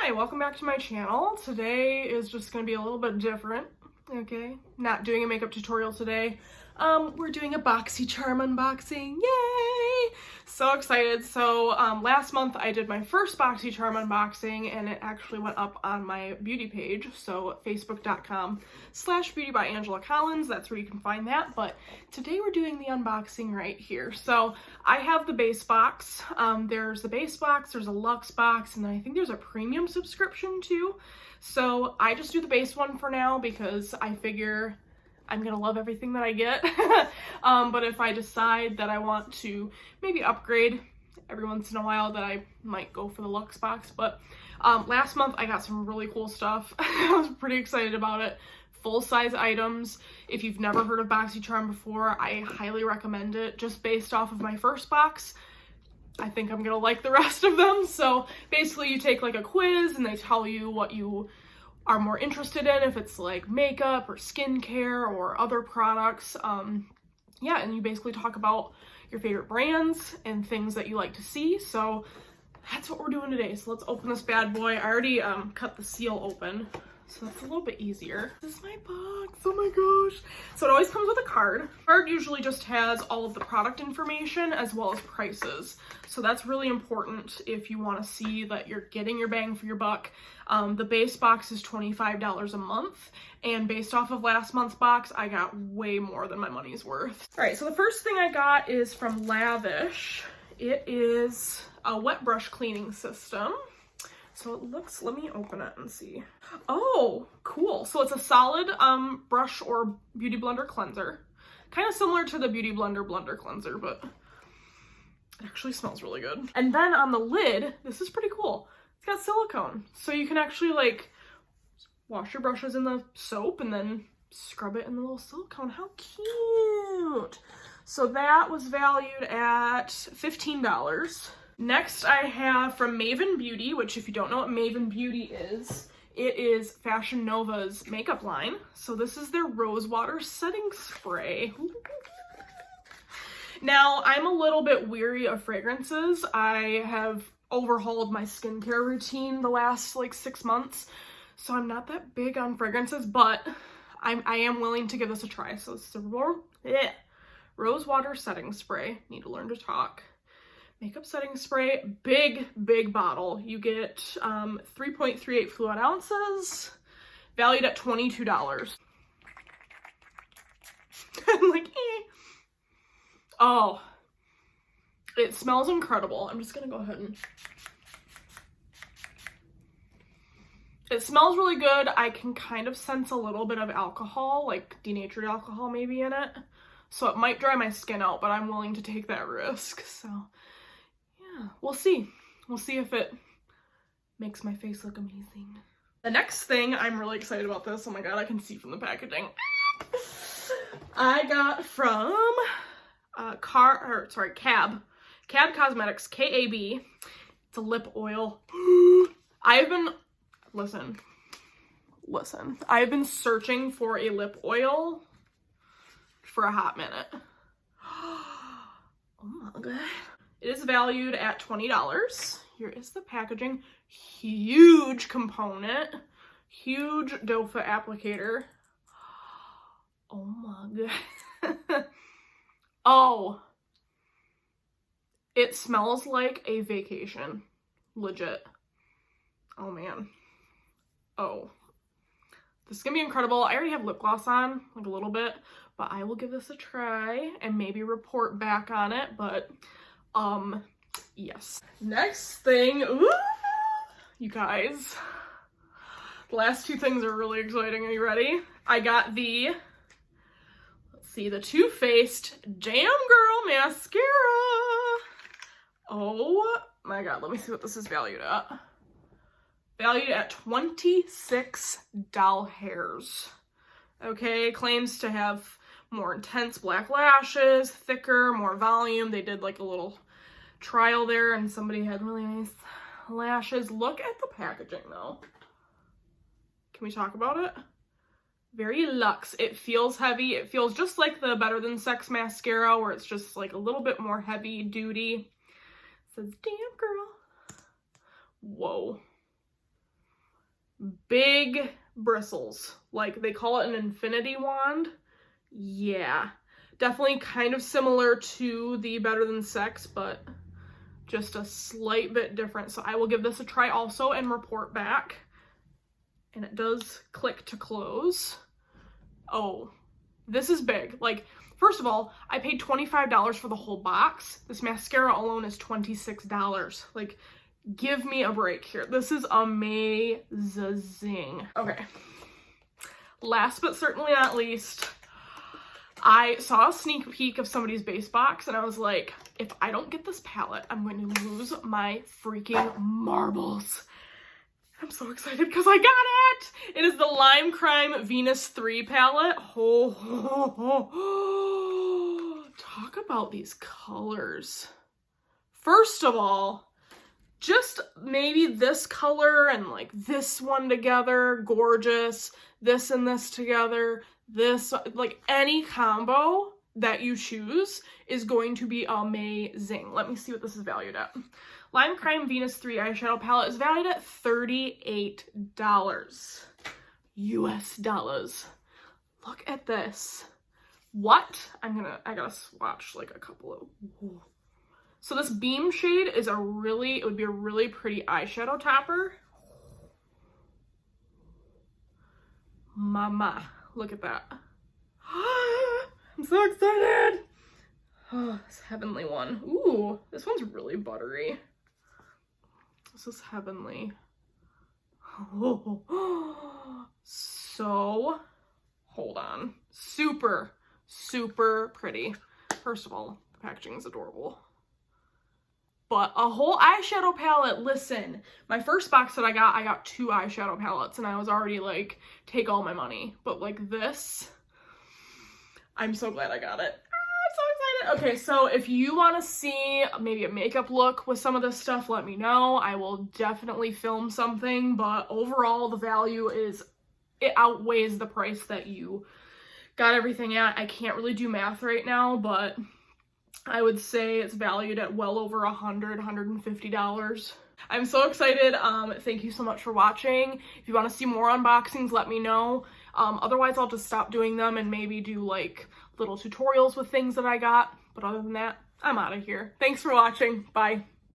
Hi, welcome back to my channel. Today is just going to be a little bit different, okay? Not doing a makeup tutorial today. We're doing a BoxyCharm unboxing, yay! So excited. So last month I did my first BoxyCharm unboxing and it actually went up on my beauty page. So facebook.com/beauty-by-Angela-Collins, that's where you can find that. But today we're doing the unboxing right here. So I have the base box. There's the base box, there's a luxe box, and then I think there's a premium subscription too. So I just do the base one for now because I figure I'm gonna love everything that I get. But if I decide that I want to maybe upgrade every once in a while, that I might go for the luxe box. But last month I got some really cool stuff. I was pretty excited about it. Full-size items. If you've never heard of BoxyCharm before, I highly recommend it. Just based off of my first box, I think I'm gonna like the rest of them. So basically you take like a quiz and they tell you what you are more interested in, if it's like makeup or skincare or other products. Yeah, and you basically talk about your favorite brands and things that you like to see. So that's what we're doing today. So let's open this bad boy. I already cut the seal open, so that's a little bit easier. This is my box, oh my gosh. So it always comes with a card. The card usually just has all of the product information as well as prices. So that's really important if you want to see that you're getting your bang for your buck. The base box is $25 a month, and based off of last month's box, I got way more than my money's worth. All right, so the first thing I got is from Lavish. It is a wet brush cleaning system. So it looks, let me open it and see. Oh, cool. So it's a solid brush or beauty blender cleanser. Kind of similar to the Beauty Blender blender cleanser, but it actually smells really good. And then on the lid, this is pretty cool. It's got silicone. So you can actually like wash your brushes in the soap and then scrub it in the little silicone. How cute. So that was valued at $15. Next I have from Maven Beauty, which if you don't know what Maven Beauty is, it is Fashion Nova's makeup line. So this is their Rose Water Setting Spray. Now, I'm a little bit weary of fragrances. I have overhauled my skincare routine the last like 6 months, so I'm not that big on fragrances, but I am willing to give this a try. So it's the Rose Water Setting Spray. Need to learn to talk. Makeup setting spray, big bottle. You get 3.38 fluid ounces, valued at $22. I'm like, eh. Oh, it smells incredible. I'm just gonna go ahead and, it smells really good. I can kind of sense a little bit of alcohol, like denatured alcohol maybe in it. So it might dry my skin out, but I'm willing to take that risk. So yeah, we'll see. We'll see if it makes my face look amazing. The next thing, I'm really excited about this. Oh my god, I can see from the packaging. I got from Cab Cosmetics, K-A-B. It's a lip oil. I've been, listen. I've been searching for a lip oil for a hot minute. Oh my god. It is valued at $20. Here is the packaging. Huge component. Huge doe-foot applicator. Oh my god. Oh. It smells like a vacation. Legit. Oh man. Oh. This is gonna be incredible. I already have lip gloss on, like a little bit, but I will give this a try and maybe report back on it, but yes. Next thing, ooh, you guys, the last two things are really exciting. Are you ready? I got the, let's see, the Too Faced Jam Girl Mascara. Oh my god, let me see what this is valued at. Valued at $26. Okay, claims to have more intense black lashes, thicker, more volume. They did like a little trial there and somebody had really nice lashes. Look at the packaging though. Can we talk about it? Very luxe. It feels heavy. It feels just like the Better Than Sex mascara, where it's just like a little bit more heavy duty. It says, damn girl. Whoa. big bristles. Like, they call it an infinity wand. Yeah, definitely kind of similar to the Better Than Sex, but just a slight bit different. So I will give this a try also and report back. And it does click to close. Oh, this is big. Like, first of all, I paid $25 for the whole box. This mascara alone is $26. Like, give me a break here. This is amazing. Okay. Last but certainly not least, I saw a sneak peek of somebody's base box and I was like, if I don't get this palette, I'm going to lose my freaking marbles. I'm so excited because I got it! It is the Lime Crime Venus 3 palette. Oh, talk about these colors. First of all, just maybe this color and like this one together, gorgeous. This and this together, this, like any combo that you choose is going to be amazing. Let me see what this is valued at. Lime Crime Venus 3 eyeshadow palette is valued at $38 US dollars. Look at this. What? I gotta swatch like a couple of, so this Beam shade is it would be a really pretty eyeshadow topper. Mama, look at that. I'm so excited. Oh, this heavenly one. Ooh, this one's really buttery. This is heavenly. Oh, so, hold on. Super, super pretty. First of all, the packaging is adorable. But a whole eyeshadow palette, listen, my first box that I got 2 eyeshadow palettes and I was already like, take all my money. But like this, I'm so glad I got it. I'm so excited. Okay, so if you want to see maybe a makeup look with some of this stuff, let me know. I will definitely film something, but overall the value it outweighs the price that you got everything at. I can't really do math right now, but I would say it's valued at well over $150. I'm so excited. Thank you so much for watching. If you want to see more unboxings, let me know. Otherwise, I'll just stop doing them and maybe do like little tutorials with things that I got. But other than that, I'm out of here. Thanks for watching. Bye.